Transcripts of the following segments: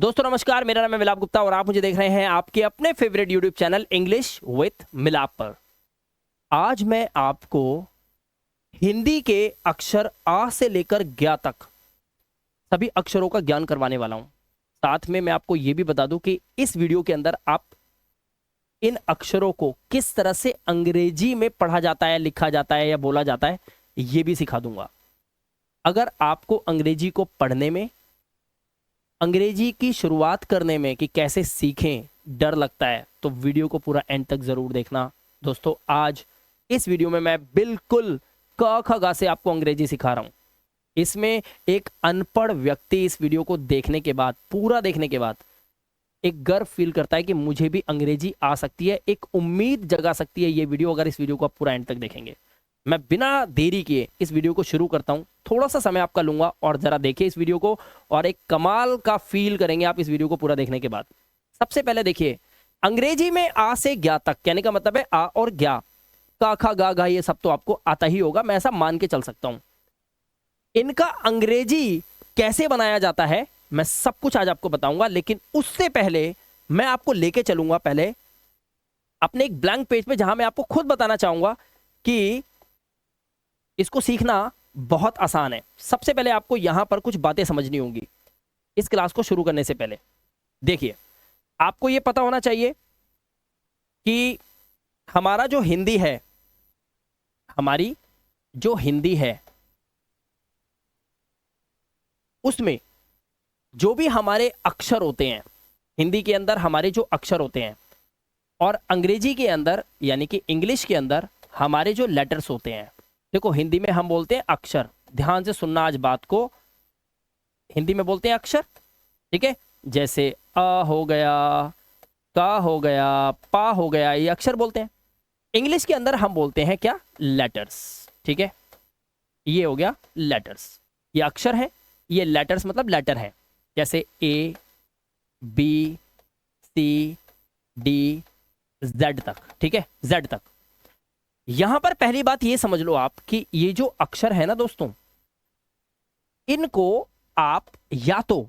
दोस्तों नमस्कार, मेरा नाम है मिलाप गुप्ता और आप मुझे देख रहे हैं आपके अपने favourite YouTube channel English with मिलाप पर। आज मैं आपको हिंदी के अक्षर आ से लेकर ज्ञा तक सभी अक्षरों का ज्ञान करवाने वाला हूं। साथ में मैं आपको यह भी बता दूं कि इस वीडियो के अंदर आप इन अक्षरों को किस तरह से अंग्रेजी में पढ़ा जाता है, लिखा जाता है या बोला जाता है, यह भी सिखा दूंगा। अगर आपको अंग्रेजी को पढ़ने में, अंग्रेजी की शुरुआत करने में कि कैसे सीखें डर लगता है तो वीडियो को पूरा एंड तक जरूर देखना। दोस्तों आज इस वीडियो में मैं बिल्कुल क ख ग से आपको अंग्रेजी सिखा रहा हूं। इसमें एक अनपढ़ व्यक्ति इस वीडियो को देखने के बाद, पूरा देखने के बाद एक गर्व फील करता है कि मुझे भी अंग्रेजी आ सकती है, एक उम्मीद जगा सकती है ये वीडियो, अगर इस वीडियो को आप पूरा एंड तक देखेंगे। मैं बिना देरी किए इस वीडियो को शुरू करता हूं। थोड़ा सा समय आपका लूंगा और जरा देखिए इस वीडियो को और एक कमाल का फील करेंगे आप इस वीडियो को पूरा देखने के बाद। सबसे पहले देखिए, अंग्रेजी में आ से ज्ञा तक कहने का मतलब है आ और ज्ञा, का खा गा घा ये सब तो आपको आता ही होगा, मैं ऐसा मान के चल सकता हूं। इनका अंग्रेजी कैसे बनाया जाता है मैं सब कुछ आज आपको बताऊंगा, लेकिन उससे पहले मैं आपको लेके चलूंगा पहले अपने एक ब्लैंक पेज पे, जहां मैं आपको खुद बताना चाहूंगा कि इसको सीखना बहुत आसान है। सबसे पहले आपको यहां पर कुछ बातें समझनी होंगी इस क्लास को शुरू करने से पहले। देखिए, आपको यह पता होना चाहिए कि हमारा जो हिंदी है, हमारी जो हिंदी है उसमें जो भी हमारे अक्षर होते हैं, हिंदी के अंदर हमारे जो अक्षर होते हैं और अंग्रेजी के अंदर यानी कि इंग्लिश के अंदर हमारे जो लेटर्स होते हैं। देखो, हिंदी में हम बोलते हैं अक्षर, ध्यान से सुनना आज बात को। हिंदी में बोलते हैं अक्षर, ठीक है, जैसे अ हो गया, का हो गया, पा हो गया, ये अक्षर बोलते हैं। इंग्लिश के अंदर हम बोलते हैं क्या, लेटर्स, ठीक है। ये हो गया लेटर्स, ये अक्षर है, ये लेटर्स मतलब लेटर है, जैसे A B C D Z तक, ठीक है, जेड तक। यहां पर पहली बात ये समझ लो आप कि ये जो अक्षर है ना दोस्तों, इनको आप या तो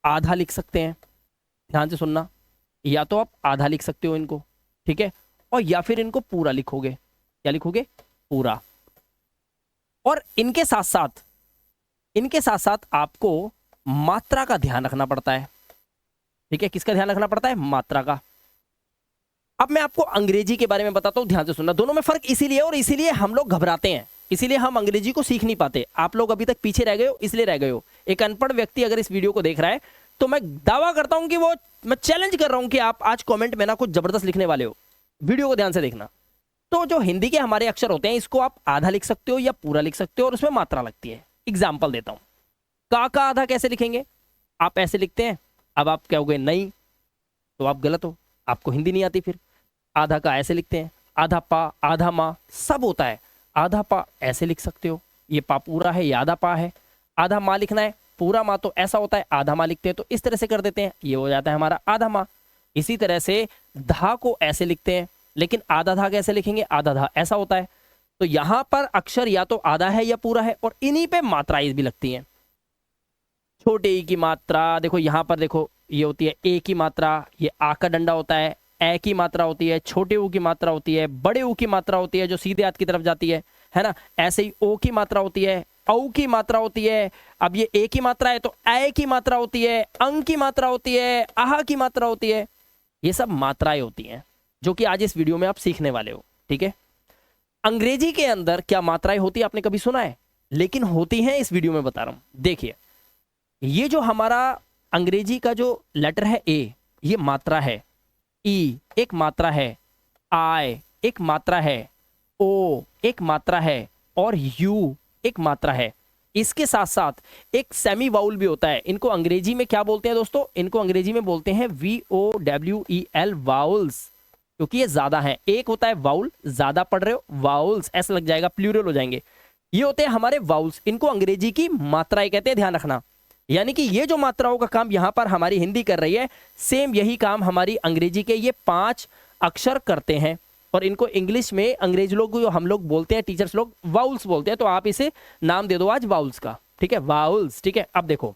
आधा लिख सकते हैं, ध्यान से सुनना, या तो आप आधा लिख सकते हो इनको, ठीक है, और या फिर इनको पूरा लिखोगे। क्या लिखोगे, पूरा। और इनके साथ साथ आपको मात्रा का ध्यान रखना पड़ता है, ठीक है। किसका ध्यान रखना पड़ता है, मात्रा का। अब मैं आपको अंग्रेजी के बारे में बताता हूं, ध्यान से सुनना। दोनों में फर्क इसीलिए और इसीलिए हम लोग घबराते हैं, इसीलिए हम अंग्रेजी को सीख नहीं पाते। आप लोग अभी तक पीछे रह गए हो, इसलिए रह गए हो। एक अनपढ़ व्यक्ति अगर इस वीडियो को देख रहा है तो मैं दावा करता हूं कि मैं चैलेंज कर रहा हूं कि आप आज कमेंट में ना कुछ जबरदस्त लिखने वाले हो। वीडियो को ध्यान से देखना। तो जो हिंदी के हमारे अक्षर होते हैं, इसको आप आधा लिख सकते हो या पूरा लिख सकते हो, और उसमें मात्रा लगती है। एग्जाम्पल देता हूं, का आधा कैसे लिखेंगे, आप ऐसे लिखते हैं। अब आप कहोगे नहीं, तो आप गलत हो, आपको हिंदी नहीं आती। फिर आधा का ऐसे लिखते हैं, आधा पा, आधा माँ, सब होता है। आधा पा ऐसे लिख सकते हो, ये पा पूरा है, ये आधा पा है। आधा माँ लिखना है, पूरा माँ तो ऐसा होता है, आधा माँ लिखते हैं तो इस तरह से कर देते हैं, ये हो जाता है हमारा आधा माँ। इसी तरह से धा को ऐसे लिखते हैं, लेकिन आधा धा कैसे लिखेंगे, आधा धा ऐसा होता है। तो यहां पर अक्षर या तो आधा है या पूरा है, और इन्हीं पे मात्राएं भी लगती हैं। छोटे ई की मात्रा देखो, यहां पर देखो, ये होती है ए की मात्रा, ये आ का डंडा होता है, ए की मात्रा होती है, छोटे ऊ की मात्रा होती है, बड़े ऊ की मात्रा होती है जो सीधे हाथ की तरफ जाती है ना। ऐसे ही ओ की मात्रा होती है, औ की मात्रा होती है। अब ये ए की मात्रा है तो ए की मात्रा होती है, अंग की मात्रा होती है, आहा की मात्रा होती है। ये सब मात्राएं होती हैं जो कि आज इस वीडियो में आप सीखने वाले हो, ठीक है। अंग्रेजी के अंदर क्या मात्राएं होती है आपने कभी सुना है, लेकिन होती हैं, इस वीडियो में बता रहा हूं। देखिए, ये जो हमारा अंग्रेजी का जो लेटर है ए, ये मात्रा है। ई एक मात्रा है, आई एक मात्रा है, ओ एक मात्रा है, और यू एक मात्रा है। इसके साथ साथ एक सेमी वाउल भी होता है। इनको अंग्रेजी में क्या बोलते हैं दोस्तों, इनको अंग्रेजी में बोलते हैं VOWEL, वाउल्स, क्योंकि ये ज्यादा है। एक होता है वाउल, ज्यादा पढ़ रहे हो, वाउल्स ऐसा लग जाएगा, प्लूरल हो जाएंगे। ये होते हैं हमारे वाउल्स, इनको अंग्रेजी की मात्राएं कहते हैं, ध्यान रखना। यानी कि ये जो मात्राओं का काम यहां पर हमारी हिंदी कर रही है, सेम यही काम हमारी अंग्रेजी के ये 5 अक्षर करते हैं। और इनको इंग्लिश में अंग्रेज लोग, जो हम लोग बोलते हैं, टीचर्स लोग वाउल्स बोलते हैं। तो आप इसे नाम दे दो आज वाउल्स का, ठीक है, वाउल्स, ठीक है। अब देखो,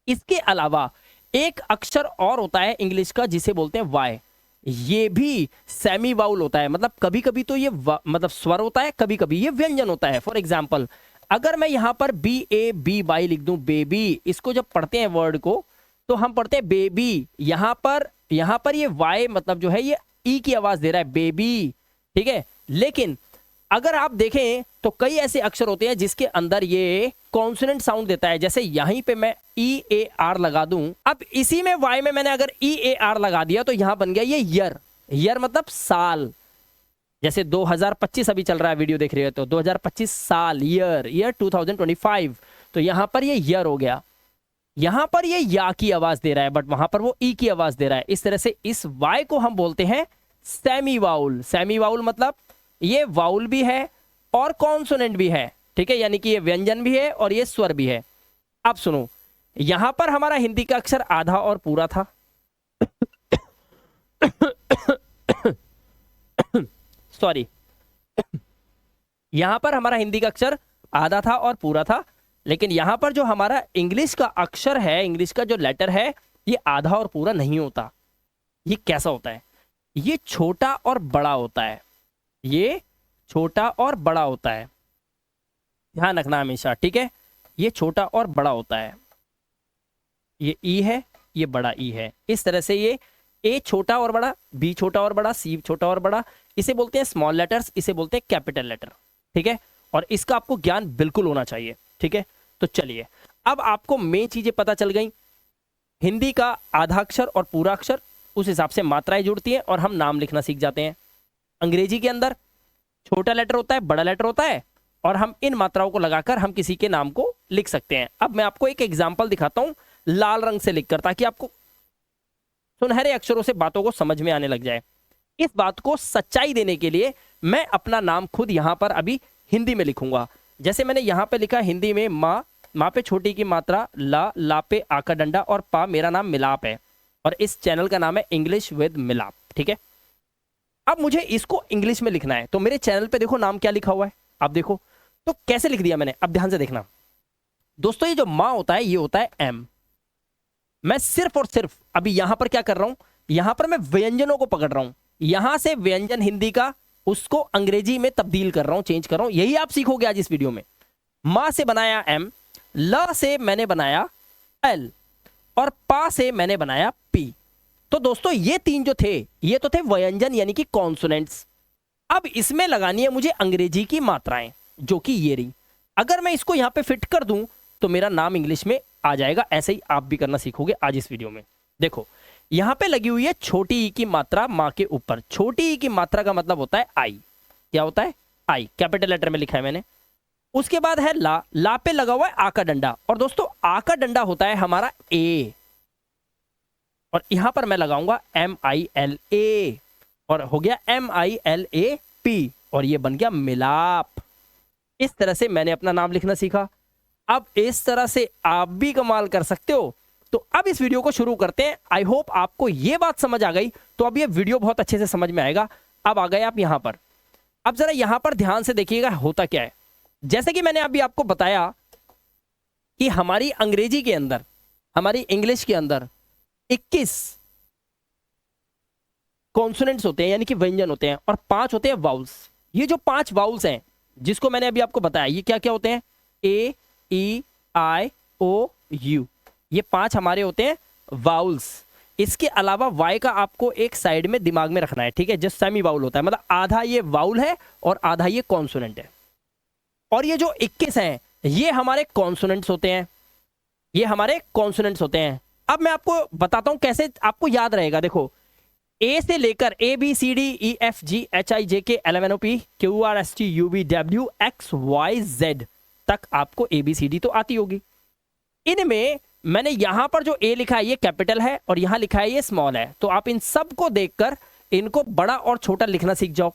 इसके अलावा एक अक्षर और होता है इंग्लिश का जिसे बोलते हैं वाई। ये भी सेमी वाउल होता है, मतलब कभी कभी तो ये मतलब स्वर होता है, कभी कभी ये व्यंजन होता है। फॉर एग्जाम्पल अगर मैं यहां पर BABY लिख दूं, बेबी, इसको जब पढ़ते हैं वर्ड को तो हम पढ़ते हैं बेबी। यहां पर ये वाई मतलब जो है ये ई की आवाज दे रहा है, बेबी, ठीक है। लेकिन अगर आप देखें तो कई ऐसे अक्षर होते हैं जिसके अंदर ये कॉन्सोनेंट साउंड देता है। जैसे यहीं पे मैं EAR लगा दूं, अब इसी में वाई में मैंने अगर EAR लगा दिया तो यहां बन गया ये ईयर। ईयर मतलब साल। जैसे 2025 अभी चल रहा है, वीडियो देख रहे हो तो 2025 साल, ईयर 2025, तो यहां पर ये ईयर हो गया। यहां पर ये या की आवाज दे रहा है बट वहां पर वो ई की आवाज दे रहा है। इस तरह से इस वाई को हम बोलते हैं सेमी वाउल। सेमी वाउल मतलब ये वाउल भी है और कॉन्सोनेंट भी है, ठीक है, यानी कि ये व्यंजन भी है और ये स्वर भी है। अब सुनो, यहां पर हमारा हिंदी का अक्षर आधा और पूरा था सॉरी, यहां पर हमारा हिंदी का अक्षर आधा था और पूरा था, लेकिन यहां पर जो हमारा इंग्लिश का अक्षर है, इंग्लिश का जो लेटर है, ये आधा और पूरा नहीं होता। ये कैसा होता है? ये छोटा और बड़ा होता है। ये छोटा और बड़ा होता है, ध्यान रखना हमेशा, ठीक है। ये छोटा और बड़ा होता है। ये ई है, ये बड़ा ई है। इस तरह से ये ए छोटा और बड़ा, बी छोटा और बड़ा, सी छोटा और बड़ा, इसे बोलते हैं स्मॉल लेटर्स, इसे बोलते हैं कैपिटल लेटर, ठीक है। और इसका आपको ज्ञान बिल्कुल होना चाहिए, ठीक है। तो चलिए, अब आपको मेन चीजें पता चल गई। हिंदी का आधा अक्षर और पूरा अक्षर, उस हिसाब से मात्राएं जुड़ती हैं और हम नाम लिखना सीख जाते हैं। अंग्रेजी के अंदर छोटा लेटर होता है, बड़ा लेटर होता है, और हम इन मात्राओं को लगाकर हम किसी के नाम को लिख सकते हैं। अब मैं आपको एक एग्जाम्पल दिखाता हूं लाल रंग से लिखकर, ताकि आपको सुनहरे अक्षरों से बातों को समझ में आने लग जाए। इस बात को सच्चाई देने के लिए मैं अपना नाम खुद यहां पर अभी हिंदी में लिखूंगा। जैसे मैंने यहां पे लिखा हिंदी में माँ, माँ पे छोटी की मात्रा ला, ला पे आ का डंडा और पा, मेरा नाम मिलाप है और इस चैनल का नाम है इंग्लिश विद मिलाप, ठीक है। अब मुझे इसको इंग्लिश में लिखना है, तो मेरे चैनल पे देखो नाम क्या लिखा हुआ है, आप देखो तो कैसे लिख दिया मैंने। अब ध्यान से देखना दोस्तों, ये जो माँ होता है ये होता है एम। मैं सिर्फ और सिर्फ अभी यहां पर क्या कर रहा हूं, यहां पर मैं व्यंजनों को पकड़ रहा हूं, यहां से व्यंजन हिंदी का उसको अंग्रेजी में तब्दील कर रहा हूं, चेंज कर रहा हूं। यही आप सीखोगे आज इस वीडियो में। मां से बनाया एम, ल से मैंने बनाया एल और पा से मैंने बनाया पी। तो दोस्तों ये तीन जो थे ये तो थे व्यंजन यानी कि कॉन्सोनेंट्स। अब इसमें लगानी है मुझे अंग्रेजी की मात्राएं, जो कि ये रही। अगर मैं इसको यहां पे फिट कर दूं तो मेरा नाम इंग्लिश में आ जाएगा। ऐसे ही आप भी करना सीखोगे आज इस वीडियो में। देखो यहां पे लगी हुई है छोटी ई की मात्रा मां के ऊपर। छोटी ई की मात्रा का मतलब होता है आई। क्या होता है? आई, कैपिटल लेटर में लिखा है मैंने। उसके बाद है ला, ला पे लगा हुआ है आ का डंडा, और दोस्तों आ का डंडा होता है हमारा ए, और यहां पर मैं लगाऊंगा MILA और हो गया MILAP और ये बन गया मिलाप। इस तरह से मैंने अपना नाम लिखना सीखा। अब इस तरह से आप भी कमाल कर सकते हो। तो अब इस वीडियो को शुरू करते हैं। आई होप आपको ये बात समझ आ गई, तो अब ये वीडियो बहुत अच्छे से समझ में आएगा। अब आ गए आप यहां पर। अब जरा यहां पर ध्यान से देखिएगा होता क्या है। जैसे कि मैंने अभी आपको बताया कि हमारी अंग्रेजी के अंदर, हमारी इंग्लिश के अंदर 21 कॉन्सोनेंट्स होते हैं यानी कि व्यंजन होते हैं और 5 होते हैं वाउल्स। ये जो 5 वाउल्स हैं जिसको मैंने अभी आपको बताया, ये क्या क्या होते हैं? A E I O U, ये 5 हमारे होते हैं वाउल्स। इसके अलावा वाई का आपको एक साइड में दिमाग में रखना है, ठीक है, जो सेमी वाउल होता है, मतलब आधा ये वाउल है और आधा ये कॉन्सोनेंट है। और ये जो 21 हैं ये हमारे कॉन्सोनेंट्स होते हैं, ये हमारे कॉन्सोनेंट्स होते हैं। अब मैं आपको बताता हूं कैसे आपको याद रहेगा। देखो ए से लेकर ABCDEFGHIJK LMNOP QRST UV WXYZ तक आपको ABCD तो आती होगी। इनमें मैंने यहां पर जो ए लिखा है ये कैपिटल है और यहां लिखा है ये स्मॉल है, तो आप इन सब को देखकर इनको बड़ा और छोटा लिखना सीख जाओ।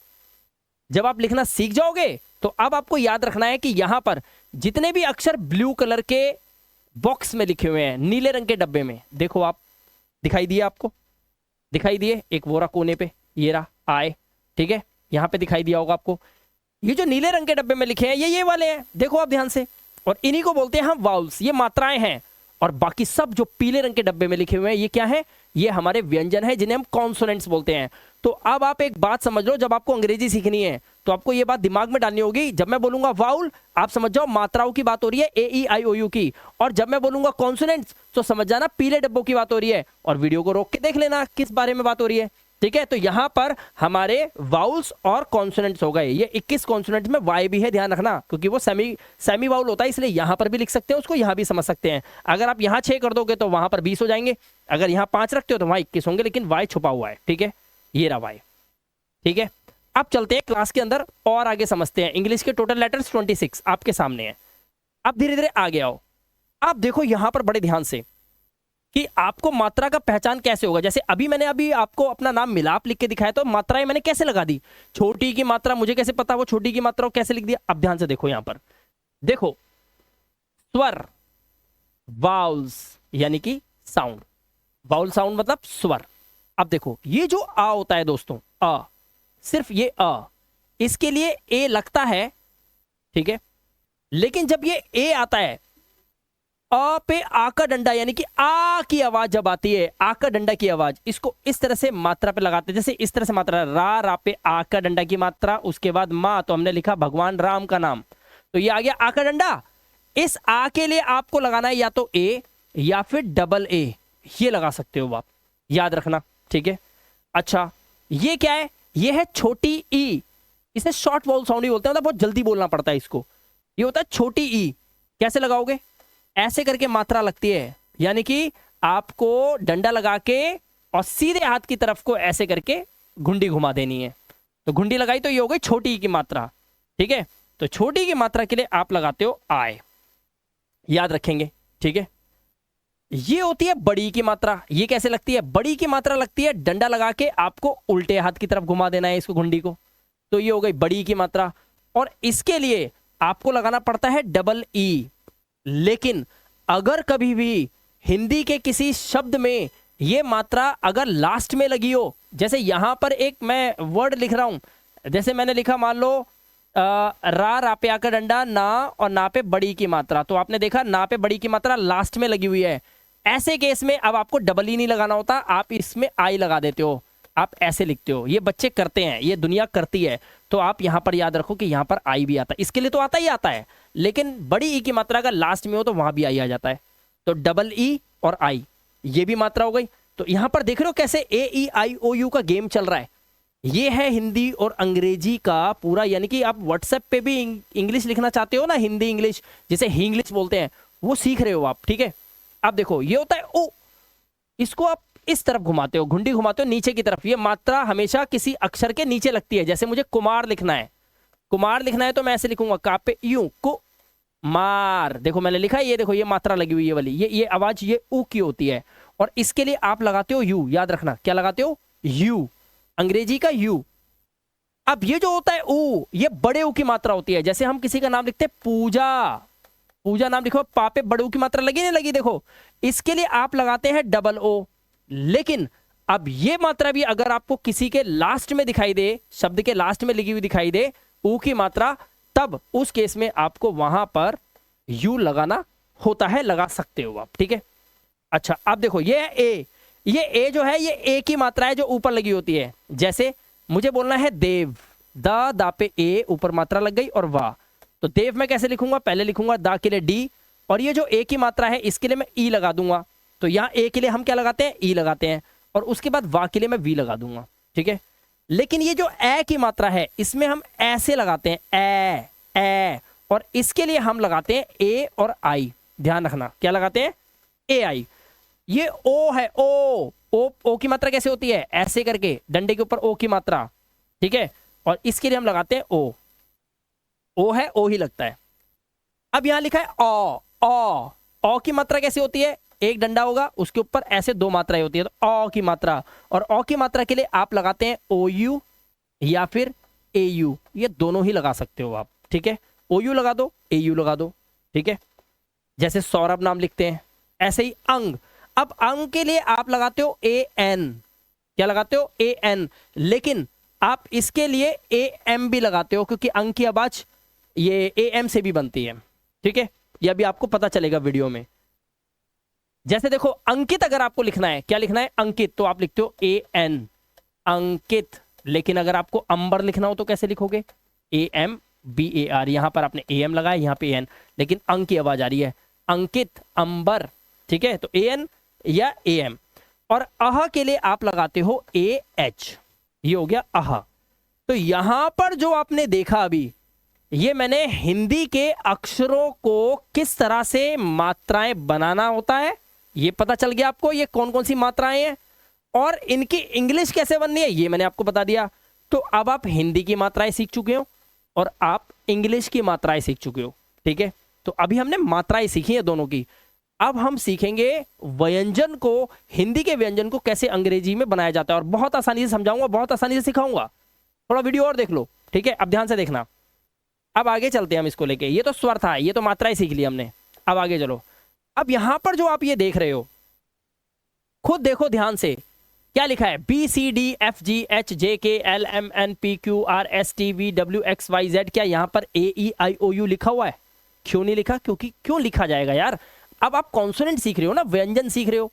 जब आप लिखना सीख जाओगे तो अब आपको याद रखना है कि यहां पर जितने भी अक्षर ब्लू कलर के बॉक्स में लिखे हुए हैं, नीले रंग के डब्बे में, देखो आप, दिखाई दिए आपको? दिखाई दिए? एक वो रहा कोने पे, ये रहा आए, ठीक है, यहां पे दिखाई दिया होगा आपको। ये जो नीले रंग के डब्बे में लिखे हैं ये वाले हैं, देखो आप ध्यान से। और इन्हीं को बोलते हैं हम वाउल्स, ये मात्राएं हैं। और बाकी सब जो पीले रंग के डब्बे में लिखे हुए हैं ये क्या है, ये हमारे व्यंजन है जिन्हें हम कॉन्सोनेंट्स बोलते हैं। तो अब आप एक बात समझ लो, जब आपको अंग्रेजी सीखनी है तो आपको ये बात दिमाग में डालनी होगी, जब मैं बोलूंगा वाउल आप समझ जाओ मात्राओं की बात हो रही है, ए ई आई ओ यू की, और जब मैं बोलूंगा कॉन्सोनेंट्स तो समझ जाना पीले डब्बों की बात हो रही है। और वीडियो को रोक के देख लेना किस बारे में बात हो रही है, ठीक है। तो यहां पर हमारे वाउल्स और कॉन्सोनेंट्स हो गए। ये 21 कॉन्सोनेंट्स में वाई भी है, ध्यान रखना, क्योंकि वो सेमी वाउल होता है, इसलिए यहां पर भी लिख सकते हैं उसको, यहां भी समझ सकते हैं। अगर आप यहां 6 कर दोगे तो वहां पर 20 हो जाएंगे, अगर यहां 5 रखते हो तो वहां 21 होंगे, लेकिन वाई छुपा हुआ है, ठीक है, ये रहा वाई, ठीक है। अब चलते हैं क्लास के अंदर और आगे समझते हैं। इंग्लिश के टोटल लेटर्स 26 आपके सामने है। अब धीरे धीरे आगे आओ। आप देखो यहां पर बड़े ध्यान से कि आपको मात्रा का पहचान कैसे होगा। जैसे मैंने आपको अपना नाम मिलाप लिख के दिखाया, तो मात्राएं मैंने कैसे लगा दी, छोटी की मात्रा मुझे कैसे पता वो छोटी की मात्रा कैसे लिख दिया। अब ध्यान से देखो, यहां पर देखो स्वर, वाउल्स यानी कि साउंड, वाउल साउंड मतलब स्वर। अब देखो ये जो आ होता है दोस्तों, आ, सिर्फ ये आ, इसके लिए ए लगता है, ठीक है, लेकिन जब ये ए आता है, आ पे आ का डंडा यानी कि आ की आवाज जब आती है, आ का डंडा की आवाज, इसको इस तरह से मात्रा पे लगाते हैं। जैसे इस तरह से मात्रा, रा पे आ का डंडा की मात्रा, उसके बाद मां, तो हमने लिखा भगवान राम का नाम, तो ये आ गया आ का डंडा। इस आ के लिए आपको लगाना है या तो ए या फिर डबल ए, ये लगा सकते हो आप, याद रखना, ठीक है। अच्छा ये क्या है, ये है छोटी ई, इसे शॉर्ट वाउल साउंड ही बोलते हैं, मतलब बहुत जल्दी बोलना पड़ता है इसको। ये होता है छोटी ई, कैसे लगाओगे, ऐसे करके मात्रा लगती है, यानी कि आपको डंडा लगा के और सीधे हाथ की तरफ को ऐसे करके घुंडी घुमा देनी है। तो घुंडी लगाई तो ये हो गई छोटी की मात्रा, ठीक है। तो छोटी की मात्रा के लिए आप लगाते हो आए, याद रखेंगे, ठीक है। ये होती है बड़ी की मात्रा। ये कैसे लगती है, बड़ी की मात्रा लगती है डंडा लगा के आपको उल्टे हाथ की तरफ घुमा देना है इसको, घुंडी को, तो ये हो गई बड़ी की मात्रा। और इसके लिए आपको लगाना पड़ता है डबल ई। लेकिन अगर कभी भी हिंदी के किसी शब्द में ये मात्रा अगर लास्ट में लगी हो, जैसे यहां पर एक मैं वर्ड लिख रहा हूं, जैसे मैंने लिखा मान लो रा पे आकर डंडा ना, और ना पे बड़ी की मात्रा, तो आपने देखा ना पे बड़ी की मात्रा लास्ट में लगी हुई है। ऐसे केस में अब आपको डबल ई नहीं लगाना होता, आप इसमें आई लगा देते हो, आप ऐसे लिखते हो। ये बच्चे करते हैं, ये दुनिया करती है, तो आप यहां पर याद रखो कि यहां पर आई भी आता है। इसके लिए तो आता ही आता है, लेकिन बड़ी ई की मात्रा अगर लास्ट में हो तो वहां भी आई आ जाता है। तो डबल ई और आई, ये भी मात्रा हो गई। तो यहां पर देख रहे हो कैसे ए ई आई ओ यू का गेम चल रहा है। ये है हिंदी और अंग्रेजी का पूरा, यानी कि आप व्हाट्सएप पे भी इंग्लिश लिखना चाहते हो ना, हिंदी इंग्लिश जिसे इंग्लिश बोलते हैं, वो सीख रहे हो आप, ठीक है। अब देखो ये होता है ओ, इसको आप इस तरफ घुमाते हो, घुंडी घुमाते हो नीचे की तरफ। ये मात्रा हमेशा किसी अक्षर के नीचे लगती है। जैसे मुझे कुमार लिखना है, कुमार लिखना है तो मैं ऐसे लिखूंगा का पे यूं को मार, देखो मैंने लिखा है, ये देखो ये मात्रा लगी हुई है वाली, ये आवाज ये ऊ की होती है। और इसके लिए आप लगाते हो यू, याद रखना क्या लगाते हो, यू, अंग्रेजी का यू। अब ये जो होता है ऊ, ये बड़े ऊ की मात्रा होती है। जैसे हम किसी का नाम लिखते हैं पूजा, पूजा नाम लिखो, पापे बड़े ऊ की मात्रा लगी नहीं लगी, देखो इसके लिए आप लगाते हैं डबल ओ। लेकिन अब ये मात्रा भी अगर आपको किसी के लास्ट में दिखाई दे, शब्द के लास्ट में लिखी हुई दिखाई दे ऊ की मात्रा, तब उस केस में आपको वहां पर यू लगाना होता है, लगा सकते हो आप, ठीक है। अच्छा अब देखो ये ए, ये ए जो है ये ए की मात्रा है जो ऊपर लगी होती है। जैसे मुझे बोलना है देव, दा पे ए ऊपर मात्रा लग गई और वाह, तो देव मैं कैसे लिखूंगा, पहले लिखूंगा दा के लिए डी, और ये जो ए की मात्रा है इसके लिए मैं ई लगा दूंगा। तो यहां ए के लिए हम क्या लगाते हैं, ई लगाते हैं, और उसके बाद वाह के लिए मैं वी लगा दूंगा, ठीक है। लेकिन ये जो ए की मात्रा है इसमें हम ऐसे लगाते हैं ए, और इसके लिए हम लगाते हैं ए और आई, ध्यान रखना क्या लगाते हैं, ए आई। ये ओ है, ओ की मात्रा कैसे होती है, ऐसे करके डंडे के ऊपर ओ की मात्रा, ठीक है, और इसके लिए हम लगाते हैं ओ है, ओ ही लगता है। अब यहां लिखा है ओ की मात्रा कैसे होती है, एक डंडा होगा उसके ऊपर ऐसे दो मात्राएं होती है, तो ओ की मात्रा, और ओ की मात्रा के लिए आप लगाते हैं ओ यू या फिर ए यू, ये दोनों ही लगा सकते हो आप, ठीक है। ओ यू लगा दो, ए यू लगा दो, ठीक है। जैसे सौरभ नाम लिखते हैं, ऐसे ही अंग, अब अंग के लिए आप लगाते हो ए एन, क्या लगाते हो, ए एन, लेकिन आप इसके लिए ए एम भी लगाते हो, क्योंकि अंग की आवाज ये ए एम से भी बनती है, ठीक है। ये अभी आपको पता चलेगा वीडियो में। जैसे देखो अंकित अगर आपको लिखना है, क्या लिखना है, अंकित, तो आप लिखते हो AN, अंकित। लेकिन अगर आपको अंबर लिखना हो तो कैसे लिखोगे, AMBAR। यहां पर आपने AM लगाया, यहां पे AN, लेकिन अंक की आवाज आ रही है, अंकित, अंबर, ठीक है, तो AN या AM। और अह के लिए आप लगाते हो AH, ये हो गया अह। तो यहां पर जो आपने देखा अभी, ये मैंने हिंदी के अक्षरों को किस तरह से मात्राएं बनाना होता है ये पता चल गया आपको, ये कौन कौन सी मात्राएं हैं, और इनकी इंग्लिश कैसे बननी है ये मैंने आपको बता दिया। तो अब आप हिंदी की मात्राएं सीख चुके हो और आप इंग्लिश की मात्राएं सीख चुके हो, ठीक है। तो अभी हमने मात्राएं सीखी है दोनों की। अब हम सीखेंगे व्यंजन को, हिंदी के व्यंजन को कैसे अंग्रेजी में बनाया जाता है, और बहुत आसानी से समझाऊंगा, बहुत आसानी से सिखाऊंगा। थोड़ा वीडियो और देख लो, ठीक है। अब ध्यान से देखना, अब आगे चलते हैं हम इसको लेके। ये तो स्वर था, ये तो मात्राएं सीख ली हमने, अब आगे चलो। अब यहां पर जो आप ये देख रहे हो, खुद देखो ध्यान से, क्या लिखा है, BCDFGHJKLMNPQRSTVWXYZ। क्या यहां पर AEIOU लिखा हुआ है? क्यों नहीं लिखा? क्योंकि क्यों लिखा जाएगा यार, अब आप कॉन्सोनेंट सीख रहे हो ना, व्यंजन सीख रहे हो,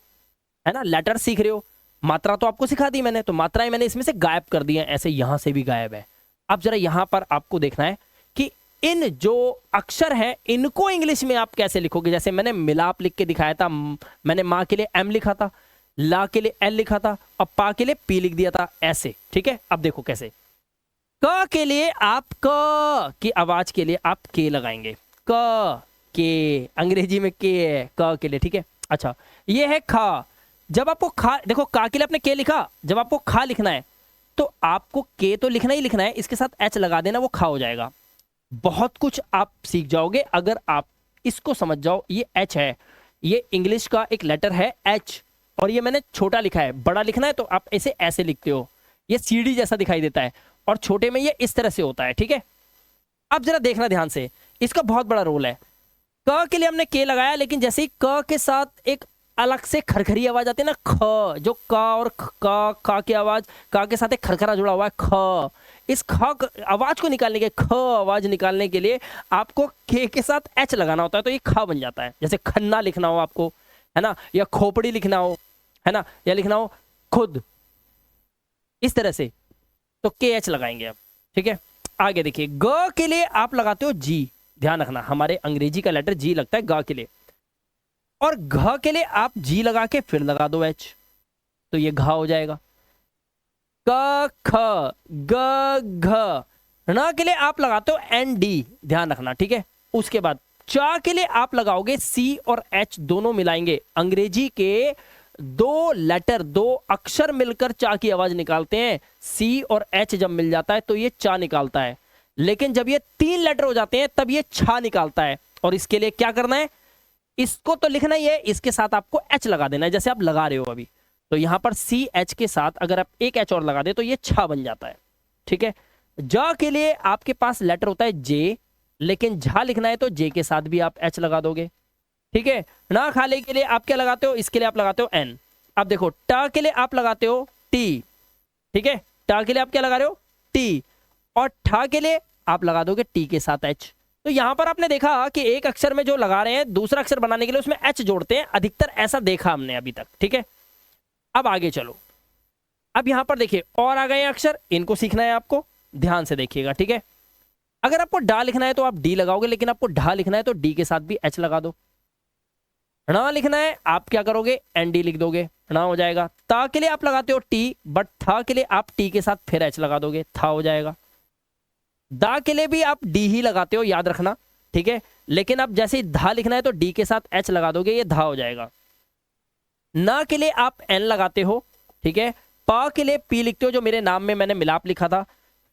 है ना, लेटर सीख रहे हो। मात्रा तो आपको सिखा दी मैंने, तो मात्राएं मैंने इसमें से गायब कर दी हैं, ऐसे यहां से भी गायब है। अब जरा यहां पर आपको देखना है कि इन जो अक्षर हैं इनको इंग्लिश में आप कैसे लिखोगे। जैसे मैंने मिलाप लिख के दिखाया था, मैंने माँ के लिए M लिखा था, ला के लिए L लिखा था, और पा के लिए P लिख दिया था, ऐसे, ठीक है। अब देखो कैसे, क के लिए आप क की आवाज के लिए आप के लगाएंगे, क के, अंग्रेजी में के है क के लिए, ठीक है। अच्छा, ये है खा। जब आपको खा, देखो का के लिए आपने के लिखा, जब आपको खा लिखना है तो आपको के तो लिखना ही लिखना है, इसके साथ H लगा देना, वो खा हो जाएगा। बहुत कुछ आप सीख जाओगे अगर आप इसको समझ जाओ। ये H है, ये इंग्लिश का एक लेटर है H, और ये मैंने छोटा लिखा है, बड़ा लिखना है तो आप इसे ऐसे लिखते हो, ये सीढ़ी जैसा दिखाई देता है, और छोटे में ये इस तरह से होता है, ठीक है। अब जरा देखना ध्यान से, इसका बहुत बड़ा रोल है। क के लिए हमने के लगाया, लेकिन जैसे ही क के साथ एक अलग से खरखरी आवाज आती है ना, ख, जो क और क की आवाज, क के साथ एक खरखरा जुड़ा हुआ है, ख। इस ख आवाज को निकालने के, ख आवाज निकालने के लिए आपको के साथ H लगाना होता है, तो ये ख बन जाता है। जैसे खन्ना लिखना हो आपको, है ना, या खोपड़ी लिखना हो, है ना, या लिखना हो खुद, इस तरह से, तो के H लगाएंगे आप, ठीक है। आगे देखिए, ग के लिए आप लगाते हो G, ध्यान रखना हमारे अंग्रेजी का लेटर G लगता है ग के लिए, और घ के लिए आप G लगा के फिर लगा दो H, तो ये घा हो जाएगा। क ख ग घ, ण के लिए आप लगाते हो ND, ध्यान रखना, ठीक है। उसके बाद चा के लिए आप लगाओगे C और H दोनों मिलाएंगे। अंग्रेजी के दो लेटर, दो अक्षर मिलकर चा की आवाज निकालते हैं, C और H जब मिल जाता है तो ये चा निकालता है, लेकिन जब ये 3 लेटर हो जाते हैं तब ये छा निकालता है। और इसके लिए क्या करना है, इसको तो लिखना ही है, इसके साथ आपको H लगा देना है, जैसे आप लगा रहे हो अभी। तो यहां पर CH के साथ अगर आप एक H और लगा दे तो ये छा बन जाता है, ठीक है। जा के लिए आपके पास लेटर होता है J, लेकिन झा लिखना है तो J के साथ भी आप H लगा दोगे, ठीक है। ना खाले के लिए आप क्या लगाते हो, इसके लिए आप लगाते हो N। अब देखो, टा के लिए आप लगाते हो T, ठीक है, टा के लिए आप क्या लगा रहे हो T, और ठा के लिए आप लगा दोगे T के साथ H। तो यहां पर आपने देखा कि एक अक्षर में जो लगा रहे हैं, दूसरा अक्षर बनाने के लिए उसमें H जोड़ते हैं, अधिकतर ऐसा देखा हमने अभी तक, ठीक है। अब आगे चलो, अब यहां पर देखिए और आ गए अक्षर, इनको सीखना है आपको, ध्यान से देखिएगा, ठीक है। अगर आपको डा लिखना है तो आप डी लगाओगे, लेकिन आपको ढा लिखना है तो डी के साथ भी H लगा दो। णा लिखना है आप क्या करोगे, ND लिख दोगे, णा हो जाएगा। ता के लिए आप लगाते हो T, बट था के लिए आप T के साथ फिर H लगा दोगे, था हो जाएगा। दा के लिए भी आप D ही लगाते हो, याद रखना, ठीक है, लेकिन अब जैसे ही धा लिखना है तो D के साथ H लगा दोगे, ये धा हो जाएगा। ना के लिए आप N लगाते हो, ठीक है। पा के लिए P लिखते हो, जो मेरे नाम में मैंने मिलाप लिखा था।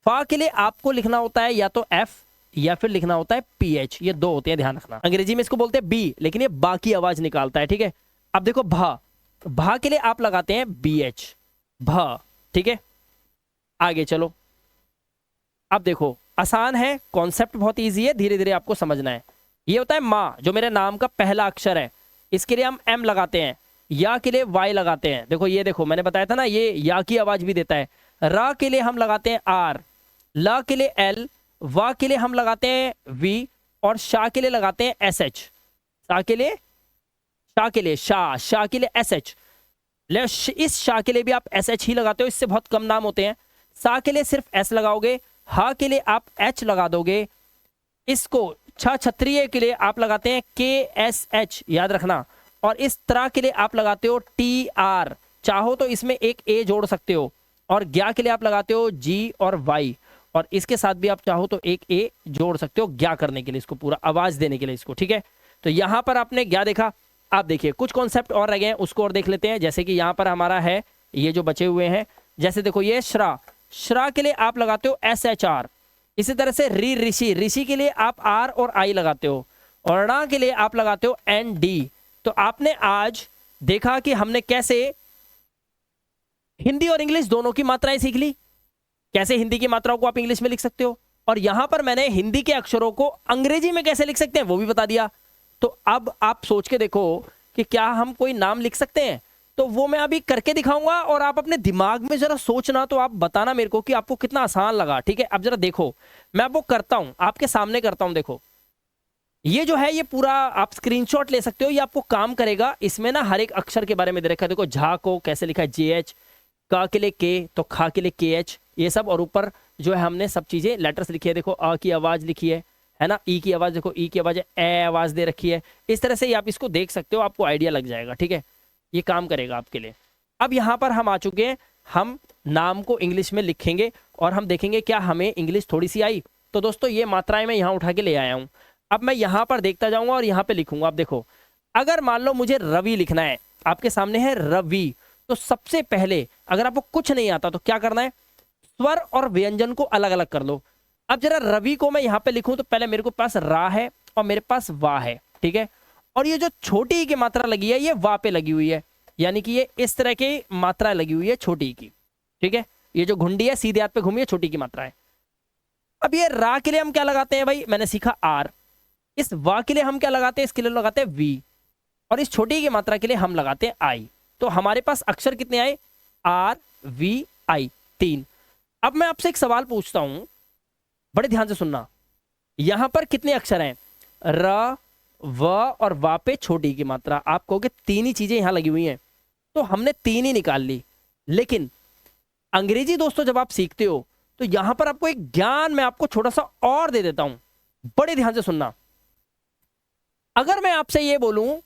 फा के लिए आपको लिखना होता है या तो F या फिर लिखना होता है PH, ये दो होते हैं, ध्यान रखना। अंग्रेजी में इसको बोलते हैं B, लेकिन ये बा की आवाज निकालता है, ठीक है। अब देखो भा, भा के लिए आप लगाते हैं BH, भा, ठीक है। आगे चलो, अब देखो आसान है, कॉन्सेप्ट बहुत इजी है, धीरे धीरे आपको समझना है। ये होता है माँ, जो मेरे नाम का पहला अक्षर है, इसके लिए हम M लगाते हैं, या के लिए Y लगाते हैं। देखो ये देखो, मैंने बताया था ना, ये या की आवाज भी देता है। रा के लिए हम लगाते हैं R, ला के लिए L, वा के लिए हम लगाते हैं V, और शा के लिए लगाते हैं SH, शा के लिए शाह के लिए शाह, शाह के लिए SH, इस शाह के लिए भी आप SH ही लगाते हो, इससे बहुत कम नाम होते हैं। सा के लिए सिर्फ S लगाओगे, हा के लिए आप H लगा दोगे, इसको क्षत्रिय के लिए आप लगाते हैं KSH, याद रखना, और इस तरह के लिए आप लगाते हो TR, चाहो तो इसमें एक A जोड़ सकते हो, और ज्ञा के लिए आप लगाते हो G और Y, और इसके साथ भी आप चाहो तो एक A जोड़ सकते हो ज्ञा करने के लिए, इसको पूरा आवाज देने के लिए इसको, ठीक है। तो यहां पर आपने ज्ञा देखा। आप देखिए कुछ कॉन्सेप्ट और रह गए हैं, उसको और देख लेते हैं। जैसे कि यहां पर हमारा है ये जो बचे हुए हैं, जैसे देखो ये श्रा, श्रा के लिए आप लगाते हो SHR, इसी तरह से ऋषि, ऋषि के लिए आप R और I लगाते हो, और णा के लिए आप लगाते हो ND। तो आपने आज देखा कि हमने कैसे हिंदी और इंग्लिश दोनों की मात्राएं सीख ली, कैसे हिंदी की मात्राओं को आप इंग्लिश में लिख सकते हो, और यहां पर मैंने हिंदी के अक्षरों को अंग्रेजी में कैसे लिख सकते हैं वो भी बता दिया। तो अब आप सोच के देखो कि क्या हम कोई नाम लिख सकते हैं, तो वो मैं अभी करके दिखाऊंगा, और आप अपने दिमाग में जरा सोचना, तो आप बताना मेरे को कि आपको कितना आसान लगा, ठीक है। अब जरा देखो मैं आपको करता हूं, आपके सामने करता हूं, देखो ये जो है ये पूरा आप स्क्रीनशॉट ले सकते हो, ये आपको काम करेगा। इसमें ना हर एक अक्षर के बारे में दे रखा है, देखो झा को कैसे लिखा है JH, का के लिए K, तो खा के लिए KH, ये सब, और ऊपर जो है हमने सब चीजें लेटर्स लिखी है, देखो अ की आवाज लिखी है ना, ई की आवाज, देखो ई की आवाज है, ए आवाज दे रखी है। इस तरह से आप इसको देख सकते हो, आपको आइडिया लग जाएगा, ठीक है, ये काम करेगा आपके लिए। अब यहाँ पर हम आ चुके हैं, हम नाम को इंग्लिश में लिखेंगे और हम देखेंगे क्या हमें इंग्लिश थोड़ी सी आई। तो दोस्तों ये मात्राएं मैं यहाँ उठा के ले आया हूँ, अब मैं यहाँ पर देखता जाऊंगा और यहाँ पे लिखूंगा। आप देखो अगर मान लो मुझे रवि लिखना है, आपके सामने है रवि, तो सबसे पहले अगर आपको कुछ नहीं आता तो क्या करना है, स्वर और व्यंजन को अलग अलग कर लो। अब जरा रवि को मैं यहाँ पे लिखूं तो पहले मेरे को पास रा है और मेरे पास वा है, ठीक है, और ये जो छोटी ई की मात्रा लगी है ये वा पे लगी हुई है, यानी कि ये इस तरह की मात्रा लगी हुई है छोटी की, ठीक है, ये जो घुंडी है सीधे हाथ पे घूमी है, छोटी की मात्रा है। अब ये रा के लिए हम क्या लगाते हैं भाई, मैंने सीखा R, इस वा के लिए हम क्या लगाते हैं, इसके लिए लगाते हैं V, और इस छोटी की मात्रा के लिए हम लगाते हैं I। तो हमारे पास अक्षर कितने आए, R V I, 3। अब मैं आपसे एक सवाल पूछता हूं, बड़े ध्यान से सुनना, यहां पर कितने अक्षर हैं, र व और वा पे छोटी की मात्रा। आप कहोगे 3 ही चीजें यहां लगी हुई हैं, तो हमने 3 ही निकाल ली। लेकिन अंग्रेजी दोस्तों जब आप सीखते हो तो यहां पर आपको एक ज्ञान मैं आपको छोटा सा और दे देता हूं, बड़े ध्यान से सुनना। अगर मैं आपसे ये बोलूं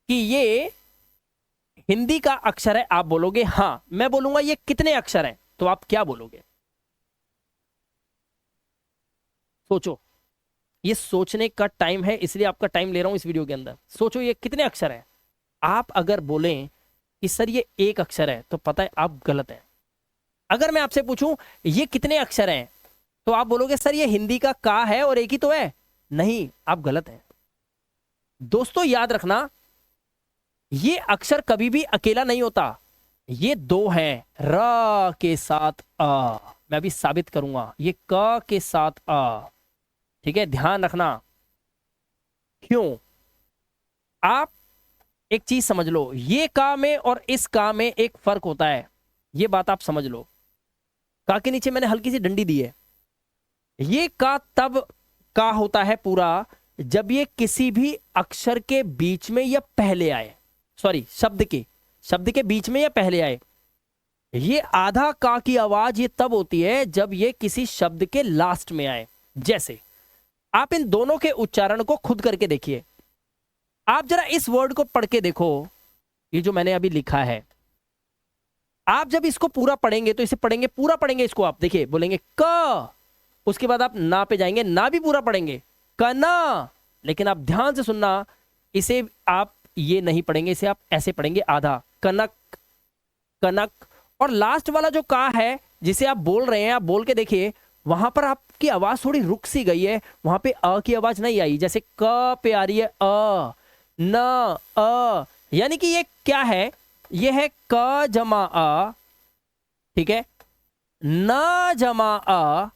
कि ये हिंदी का अक्षर है, आप बोलोगे हां, मैं बोलूंगा ये कितने अक्षर हैं, तो आप क्या बोलोगे, सोचो, ये सोचने का टाइम है, इसलिए आपका टाइम ले रहा हूं इस वीडियो के अंदर। सोचो ये कितने अक्षर हैं। आप अगर बोलें कि सर ये एक अक्षर है, तो पता है आप गलत हैं। अगर मैं आपसे पूछूं ये कितने अक्षर हैं, तो आप बोलोगे सर ये हिंदी का का है और एक ही तो है, नहीं, आप गलत हैं। दोस्तों याद रखना, ये अक्षर कभी भी अकेला नहीं होता, ये 2 हैं, र के साथ अ, मैं अभी साबित करूंगा, ये क के साथ अ, ठीक है, ध्यान रखना। क्यों, आप एक चीज समझ लो, ये का में और इस का में एक फर्क होता है, ये बात आप समझ लो। का के नीचे मैंने हल्की सी डंडी दी है, ये का तब का होता है पूरा जब ये किसी भी अक्षर के बीच में या पहले आए, सॉरी शब्द के बीच में या पहले आए। ये आधा का की आवाज ये तब होती है जब ये किसी शब्द के लास्ट में आए। जैसे आप इन दोनों के उच्चारण को खुद करके देखिए, आप जरा इस वर्ड को पढ़ के देखो, ये जो मैंने अभी लिखा है, आप जब इसको पूरा पढ़ेंगे तो इसे पढ़ेंगे, पूरा पढ़ेंगे इसको, आप देखिए बोलेंगे क, उसके बाद आप ना पे जाएंगे, ना भी पूरा पढ़ेंगे कना, लेकिन आप ध्यान से सुनना, इसे आप ये नहीं पढ़ेंगे, इसे आप ऐसे पढ़ेंगे आधा, कनक कनक। और लास्ट वाला जो का है जिसे आप बोल रहे हैं, आप बोल के देखिए, वहां पर आपकी आवाज थोड़ी रुक सी गई है, वहां पे अ की आवाज नहीं आई, जैसे क पे आ रही है अ, न अ, यानी कि ये क्या है, ये है क जमा अ, ठीक है, न जमा अ,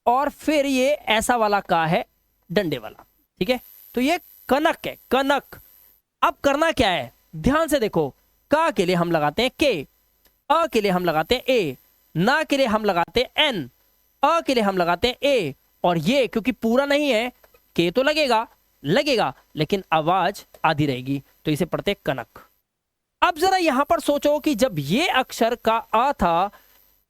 और फिर ये ऐसा वाला का है, डंडे वाला, ठीक है। तो ये कनक है, कनक। अब करना क्या है, ध्यान से देखो, का के लिए हम लगाते हैं के, अ के लिए हम लगाते हैं ए, ना के लिए हम लगाते हैं एन, अ के लिए हम लगाते हैं ए, और ये क्योंकि पूरा नहीं है, के तो लगेगा, लगेगा लेकिन आवाज आधी रहेगी, तो इसे पढ़ते हैं कनक। अब जरा यहां पर सोचो कि जब ये अक्षर का आ था,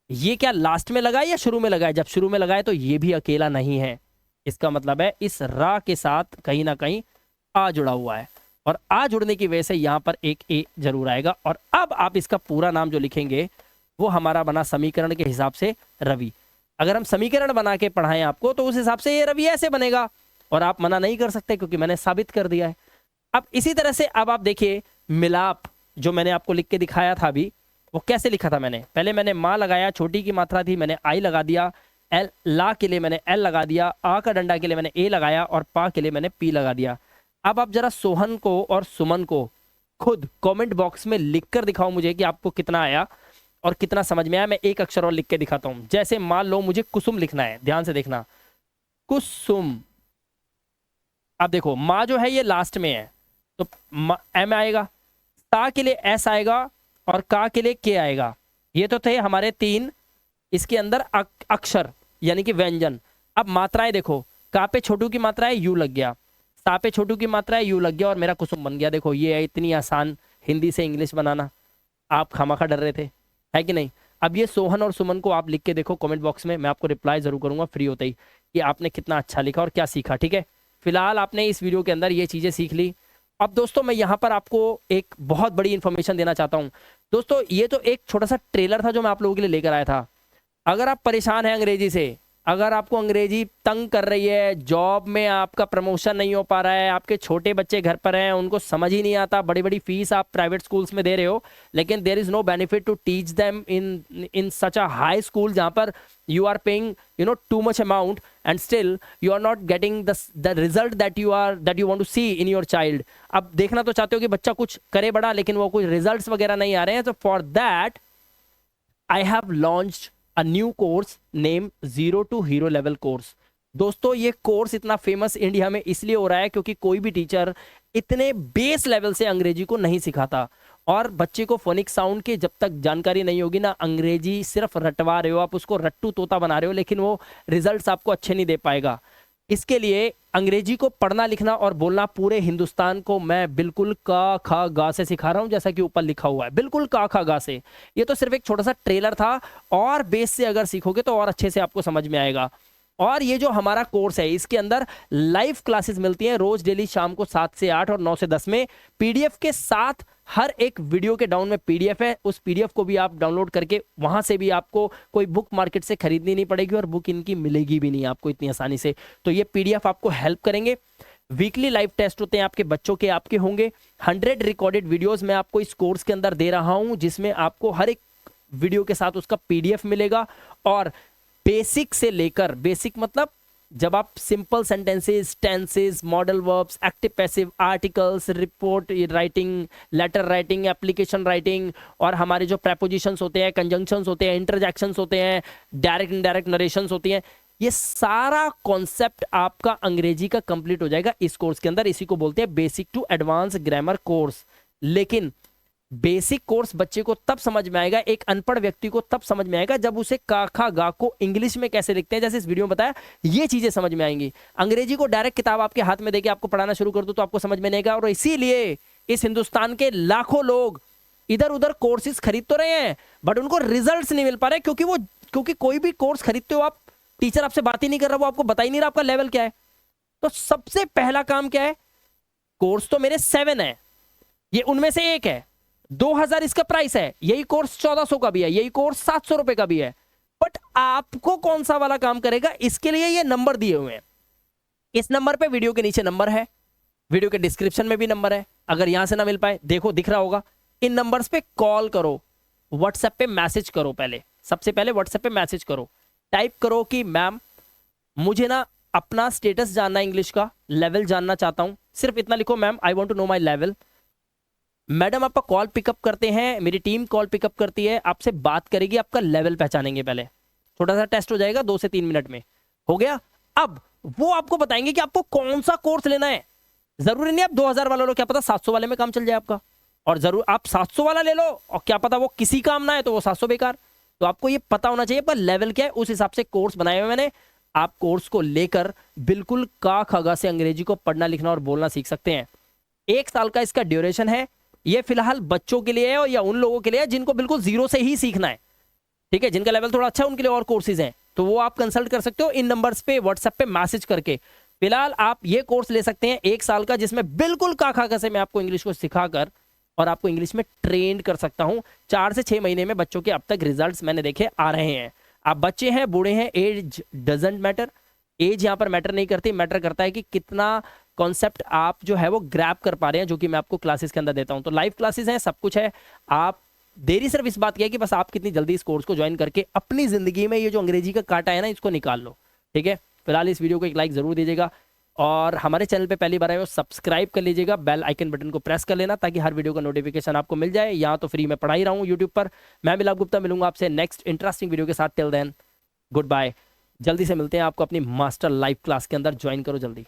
ये क्या लास्ट में लगा है या शुरू में लगा है? जब शुरू में लगा है तो ये भी अकेला नहीं है, इसका मतलब है इस रा के साथ कहीं ना कहीं आ जुड़ा हुआ है, और आ जुड़ने की वजह से यहां पर एक ए जरूर आएगा। और अब आप इसका पूरा नाम जो लिखेंगे वो हमारा बना समीकरण के हिसाब से रवि। अगर हम समीकरण बना के पढ़ाएं आपको तो उस हिसाब से ये रवि ऐसे बनेगा, और आप मना नहीं कर सकते क्योंकि मैंने साबित कर दिया है। अब इसी तरह से अब आप देखिए मिलाप, जो मैंने आपको लिख के दिखाया था अभी, वो कैसे लिखा था मैंने? पहले मैंने माँ लगाया, छोटी की मात्रा थी, मैंने आई लगा दिया, एल ला के लिए मैंने एल लगा दिया, आ का डंडा के लिए मैंने ए लगाया, और पा के लिए मैंने पी लगा दिया। अब आप जरा सोहन को और सुमन को खुद कमेंट बॉक्स में लिखकर दिखाओ मुझे कि आपको कितना आया और कितना समझ में आया। मैं एक अक्षर और लिख के दिखाता हूं। जैसे मान लो मुझे कुसुम लिखना है, ध्यान से देखना, कुसुम। अब देखो माँ जो है ये लास्ट में है तो एम आएगा, ता के लिए एस आएगा, और का के लिए के आएगा। ये तो थे हमारे 3 इसके अंदर अक्षर यानी कि व्यंजन। अब मात्राएं देखो, का पे छोटू की मात्रा है यू लग गया, सा पे छोटू की मात्रा है यू लग गया, और मेरा कुसुम बन गया। देखो ये है इतनी आसान हिंदी से इंग्लिश बनाना, आप खामखा डर रहे थे, है कि नहीं? अब ये सोहन और सुमन को आप लिख के देखो कमेंट बॉक्स में, मैं आपको रिप्लाई जरूर करूंगा फ्री होते ही कि आपने कितना अच्छा लिखा और क्या सीखा। ठीक है, फिलहाल आपने इस वीडियो के अंदर ये चीजें सीख ली। अब दोस्तों मैं यहाँ पर आपको एक बहुत बड़ी इंफॉर्मेशन देना चाहता हूँ। दोस्तों ये तो एक छोटा सा ट्रेलर था जो मैं आप लोगों के लिए लेकर आया था। अगर आप परेशान हैं अंग्रेजी से, अगर आपको अंग्रेजी तंग कर रही है, जॉब में आपका प्रमोशन नहीं हो पा रहा है, आपके छोटे बच्चे घर पर हैं, उनको समझ ही नहीं आता, बड़ी बड़ी फीस आप प्राइवेट स्कूल्स में दे रहे हो, लेकिन there is no benefit to teach them in such a high school जहां पर you are paying too much amount and still you are not getting the result that you want to see in your child. अब देखना तो चाहते हो कि बच्चा कुछ करे बड़ा, लेकिन वो कुछ रिजल्ट्स वगैरह नहीं आ रहे हैं, तो for that I have launched a new course named Zero to Hero Level course। दोस्तों ये कोर्स इतना फेमस इंडिया में इसलिए हो रहा है क्योंकि कोई भी टीचर इतने बेस लेवल से अंग्रेजी को नहीं सिखाता, और बच्चे को फोनिक साउंड की जब तक जानकारी नहीं होगी ना, अंग्रेजी सिर्फ रटवा रहे हो आप, उसको रट्टू तोता बना रहे हो, लेकिन वो रिजल्ट्स आपको अच्छे नहीं दे पाएगा। इसके लिए अंग्रेजी को पढ़ना लिखना और बोलना पूरे हिंदुस्तान को मैं बिल्कुल का खा गा से सिखा रहा हूं, जैसा कि ऊपर लिखा हुआ है, बिल्कुल का खा गा से। ये तो सिर्फ एक छोटा सा ट्रेलर था, और बेस से अगर सीखोगे तो और अच्छे से आपको समझ में आएगा। और ये जो हमारा कोर्स है इसके अंदर लाइव क्लासेस मिलती हैं रोज डेली शाम को 7 से 8 और 9 से 10 में, पीडीएफ के साथ। हर एक वीडियो के डाउन में पीडीएफ है, उस पीडीएफ को भी आप डाउनलोड करके वहां से भी आपको कोई बुक मार्केट से खरीदनी नहीं पड़ेगी, और बुक इनकी मिलेगी भी नहीं आपको इतनी आसानी से। तो ये पीडीएफ आपको हेल्प करेंगे। वीकली लाइव टेस्ट होते हैं आपके बच्चों के, आपके होंगे 100 रिकॉर्डेड वीडियोस मैं आपको इस कोर्स के अंदर दे रहा हूं, जिसमें आपको हर एक वीडियो के साथ उसका पीडीएफ मिलेगा। और बेसिक से लेकर, बेसिक मतलब जब आप simple sentences, tenses, modal verbs, active passive, articles, report writing, letter writing, application writing, और हमारे जो प्रेपोजिशंस होते हैं, कंजंक्शंस होते हैं, इंटरजेक्शंस होते हैं, डायरेक्ट इनडायरेक्ट नरेशंस होती हैं, ये सारा कॉन्सेप्ट आपका अंग्रेजी का कंप्लीट हो जाएगा इस कोर्स के अंदर। इसी को बोलते हैं basic to advance grammar course. लेकिन बेसिक कोर्स बच्चे को तब समझ में आएगा, एक अनपढ़ व्यक्ति को तब समझ में आएगा जब उसे का खा गा को इंग्लिश में कैसे लिखते हैं, जैसे इस वीडियो में बताया, ये चीजें समझ में आएंगी। अंग्रेजी को डायरेक्ट किताब आपके हाथ में देके आपको पढ़ाना शुरू कर दो तो आपको समझ में नहीं आएगा। और इसीलिए इस हिंदुस्तान के लाखों लोग इधर उधर कोर्सेज खरीद तो रहे हैं, बट उनको रिजल्ट नहीं मिल पा रहे, क्योंकि कोई भी कोर्स खरीदते हो आप, टीचर आपसे बात ही नहीं कर रहा, वो आपको बता ही नहीं रहा आपका लेवल क्या है। तो सबसे पहला काम क्या है, कोर्स तो मेरे 7 है, ये उनमें से एक है, 2000 इसका प्राइस है, यही कोर्स 1400 का भी है, यही कोर्स 700 रुपए का भी है। बट आपको कौन सा वाला काम करेगा, इसके लिए ये नंबर दिए हुए हैं। इस नंबर पे, वीडियो के नीचे नंबर है, वीडियो के डिस्क्रिप्शन में भी नंबर है। अगर यहां से ना मिल पाए, देखो दिख रहा होगा, इन नंबर्स पे कॉल करो, व्हाट्सएप पे मैसेज करो। सबसे पहले व्हाट्सएप पे मैसेज करो, टाइप करो कि मैम मुझे ना अपना स्टेटस जानना है, इंग्लिश का लेवल जानना चाहता हूं, सिर्फ इतना लिखो, ma'am I want to know my level. Madam आपका कॉल पिकअप करते हैं, मेरी टीम कॉल पिकअप करती है, आपसे बात करेगी, आपका लेवल पहचानेंगे। पहले छोटा सा टेस्ट हो जाएगा 2 से 3 मिनट में, हो गया। अब वो आपको बताएंगे कि आपको कौन सा कोर्स लेना है। जरूरी नहीं आप 2000 वाला लो, क्या पता 700 वाले में काम चल जाए आपका, और जरूर आप 700 वाला ले लो और क्या पता वो किसी काम ना है तो वो 700 बेकार। तो आपको ये पता होना चाहिए आपका लेवल क्या है, उस हिसाब से कोर्स बनाए हुए मैंने। आप कोर्स को लेकर बिल्कुल का खगा से अंग्रेजी को पढ़ना लिखना और बोलना सीख सकते हैं। 1 साल का इसका ड्यूरेशन है। ये फिलहाल बच्चों के लिए है या उन लोगों के लिए है जिनको बिल्कुल जीरो से ही सीखना है, ठीक है, जिनका लेवल थोड़ा अच्छा है उनके लिए और कोर्सेज हैं, तो वो आप कंसल्ट कर सकते हो इन नंबर्स पे व्हाट्सएप पे मैसेज करके। फिलहाल आप ये कोर्स ले सकते हैं 1 साल का, जिसमें बिल्कुल का खा से मैं आपको इंग्लिश को सिखाकर और आपको इंग्लिश में ट्रेन कर सकता हूं। 4 से 6 महीने में बच्चों के अब तक रिजल्ट्स मैंने देखे आ रहे हैं। आप बच्चे हैं, बूढ़े हैं, एज डजेंट मैटर। एज यहाँ पर मैटर नहीं करती, मैटर करता है कि कितना कॉन्सेप्ट आप जो है वो ग्रैब कर पा रहे हैं, जो कि मैं आपको क्लासेस के अंदर देता हूं। तो लाइव क्लासेस हैं, सब कुछ है। आप देरी सिर्फ इस बात की है कि बस आप कितनी जल्दी इस कोर्स को ज्वाइन करके अपनी जिंदगी में ये जो अंग्रेजी का कांटा है ना, इसको निकाल लो, ठीक है। फिलहाल इस वीडियो को एक लाइक जरूर दीजिएगा और हमारे चैनल पे पहली बार आए हो सब्सक्राइब कर लीजिएगा, बेल आइकन बटन को प्रेस कर लेना ताकि हर वीडियो का नोटिफिकेशन आपको मिल जाए। यहाँ तो फ्री में पढ़ा ही रहा हूँ यूट्यूब पर। मैं मिलाप गुप्ता मिलूंगा आपसे नेक्स्ट इंटरेस्टिंग वीडियो के साथ। Till then goodbye. जल्दी से मिलते हैं आपको अपनी मास्टर लाइव क्लास के अंदर। ज्वाइन करो जल्दी।